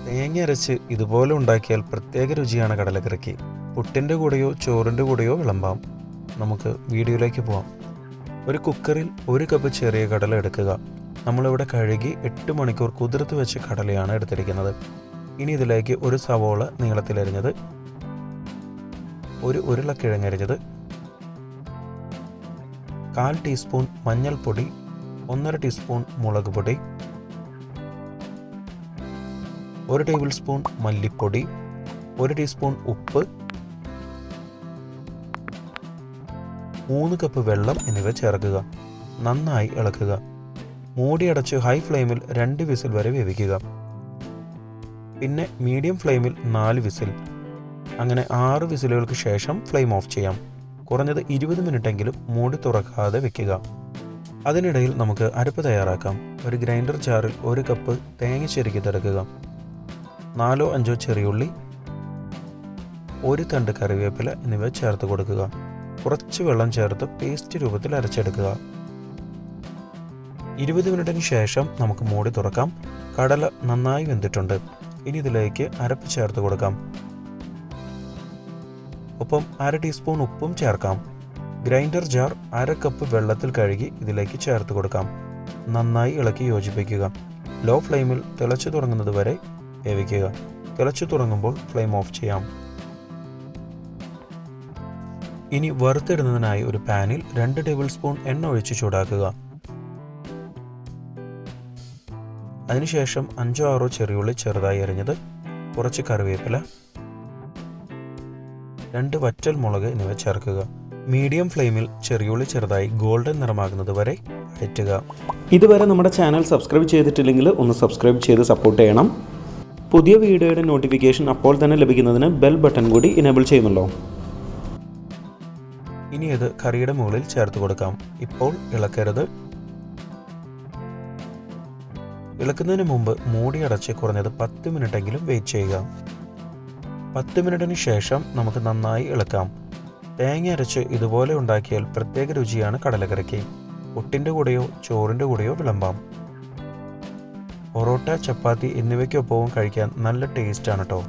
തേങ്ങ അരച്ച് ഇതുപോലെ ഉണ്ടാക്കിയാൽ പ്രത്യേക രുചിയാണ് കടലക്കറിക്ക്. പുട്ടിൻ്റെ കൂടെയോ ചോറിൻ്റെ കൂടെയോ വിളമ്പാം. നമുക്ക് വീഡിയോയിലേക്ക് പോവാം. ഒരു കുക്കറിൽ 1 കപ്പ് ചെറിയ കടല എടുക്കുക. നമ്മളിവിടെ കഴുകി 8 മണിക്കൂർ കുതിർത്ത് വെച്ച കടലയാണ് എടുത്തിരിക്കുന്നത്. ഇനി ഇതിലേക്ക് ഒരു സവോള നീളത്തിലരിഞ്ഞത്, ഒരു ഉരുളക്കിഴങ്ങരിഞ്ഞത്, 1/4 ടീസ്പൂൺ മഞ്ഞൾപ്പൊടി, 1/2 ടീസ്പൂൺ മുളക് പൊടി, 1 ടേബിൾ സ്പൂൺ മല്ലിപ്പൊടി, 1 ടീസ്പൂൺ ഉപ്പ്, 3 കപ്പ് വെള്ളം എന്നിവ ചേർക്കുക. നന്നായി ഇളക്കുക. മൂടിയടച്ച് ഹൈ ഫ്ലെയിമിൽ 2 വിസിൽ വരെ വേവിക്കുക. പിന്നെ മീഡിയം ഫ്ലെയിമിൽ 4 വിസിൽ. അങ്ങനെ 6 വിസിലുകൾക്ക് ശേഷം ഫ്ലെയിം ഓഫ് ചെയ്യാം. കുറഞ്ഞത് 20 മിനിറ്റെങ്കിലും മൂടി തുറക്കാതെ വെക്കുക. അതിനിടയിൽ നമുക്ക് അരപ്പ് തയ്യാറാക്കാം. ഒരു ഗ്രൈൻഡർ ജാറിൽ 1 കപ്പ് തേങ്ങ ചെരുക്കിത്തെടുക്കുക. 4-5 ചെറിയുള്ളി, 1 തണ്ട് കറിവേപ്പില എന്നിവ ചേർത്ത് കൊടുക്കുക. കുറച്ച് വെള്ളം ചേർത്ത് പേസ്റ്റ് രൂപത്തിൽ അരച്ചെടുക്കുക. 20 മിനിറ്റിന് ശേഷം നമുക്ക് മൂടി തുറക്കാം. കടല നന്നായി വെന്തിട്ടുണ്ട്. ഇനി ഇതിലേക്ക് അരപ്പ് ചേർത്ത് കൊടുക്കാം. ഒപ്പം 1/2 ടീസ്പൂൺ ഉപ്പും ചേർക്കാം. ഗ്രൈൻഡർ ജാർ 1/2 കപ്പ് വെള്ളത്തിൽ കഴുകി ഇതിലേക്ക് ചേർത്ത് കൊടുക്കാം. നന്നായി ഇളക്കി യോജിപ്പിക്കുക. ലോ ഫ്ലെയിമിൽ തിളച്ചു തുടങ്ങുന്നത് വരെ വേവിക്കുക. തിളച്ചു തുടങ്ങുമ്പോൾ ഫ്ലെയിം ഓഫ് ചെയ്യാം. ഇനി വറുത്തിടുന്നതിനായി ഒരു പാനിൽ 2 ടേബിൾ സ്പൂൺ എണ്ണ ഒഴിച്ച് ചൂടാക്കുക. അതിനുശേഷം 5-6 ചെറിയുള്ളി ചെറുതായി അരിഞ്ഞത്, കുറച്ച് കറിവേപ്പില, 2 വറ്റൽ മുളക് എന്നിവ ചേർക്കുക. മീഡിയം ഫ്ലെയിമിൽ ചെറിയുള്ളി ചെറുതായി ഗോൾഡൻ നിറമാകുന്നത് വരെ വഴറ്റുക. ഇതുവരെ നമ്മുടെ ചാനൽ സബ്സ്ക്രൈബ് ചെയ്തിട്ടില്ലെങ്കിൽ ഒന്ന് സബ്സ്ക്രൈബ് ചെയ്ത് സപ്പോർട്ട് ചെയ്യണം. പുതിയ വീഡിയോയുടെ നോട്ടിഫിക്കേഷൻ അപ്പോൾ തന്നെ ലഭിക്കുന്നതിന് ബെൽ ബട്ടൺ കൂടി ഇനേബിൾ ചെയ്യുമല്ലോ. ഇനി ഇത് കറിയുടെ മുകളിൽ ചേർത്ത് കൊടുക്കാം. ഇപ്പോൾ ഇളക്കരുത്. ഇളക്കുന്നതിന് മുമ്പ് മൂടി അടച്ച് കുറഞ്ഞത് 10 മിനിറ്റെങ്കിലും വെയിറ്റ് ചെയ്യുക. 10 മിനിറ്റിന് ശേഷം നമുക്ക് നന്നായി ഇളക്കാം. തേങ്ങ അരച്ച് ഇതുപോലെ ഉണ്ടാക്കിയാൽ പ്രത്യേക രുചിയാണ് കടലക്കറിക്ക്. പുട്ടിൻ്റെ കൂടെയോ ചോറിൻ്റെ കൂടെയോ വിളമ്പാം. പൊറോട്ട, ചപ്പാത്തി എന്നിവയ്ക്കൊപ്പവും കഴിക്കാൻ നല്ല ടേസ്റ്റാണ് കേട്ടോ.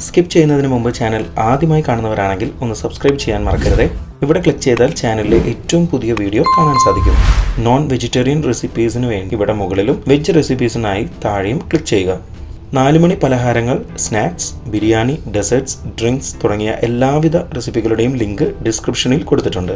സ്കിപ്പ് ചെയ്യുന്നതിന് മുമ്പ് ചാനൽ ആദ്യമായി കാണുന്നവരാണെങ്കിൽ ഒന്ന് സബ്സ്ക്രൈബ് ചെയ്യാൻ മറക്കരുത്. ഇവിടെ ക്ലിക്ക് ചെയ്താൽ ചാനലിലെ ഏറ്റവും പുതിയ വീഡിയോ കാണാൻ സാധിക്കും. നോൺ വെജിറ്റേറിയൻ റെസിപ്പീസിന് വേണ്ടി ഇവിടെ മുകളിലും വെജ് റെസിപ്പീസിനായി താഴെയും ക്ലിക്ക് ചെയ്യുക. 4 മണി പലഹാരങ്ങൾ, സ്നാക്സ്, ബിരിയാണി, ഡെസേർട്സ്, ഡ്രിങ്ക്സ് തുടങ്ങിയ എല്ലാവിധ റെസിപ്പികളുടെയും ലിങ്ക് ഡിസ്ക്രിപ്ഷനിൽ കൊടുത്തിട്ടുണ്ട്.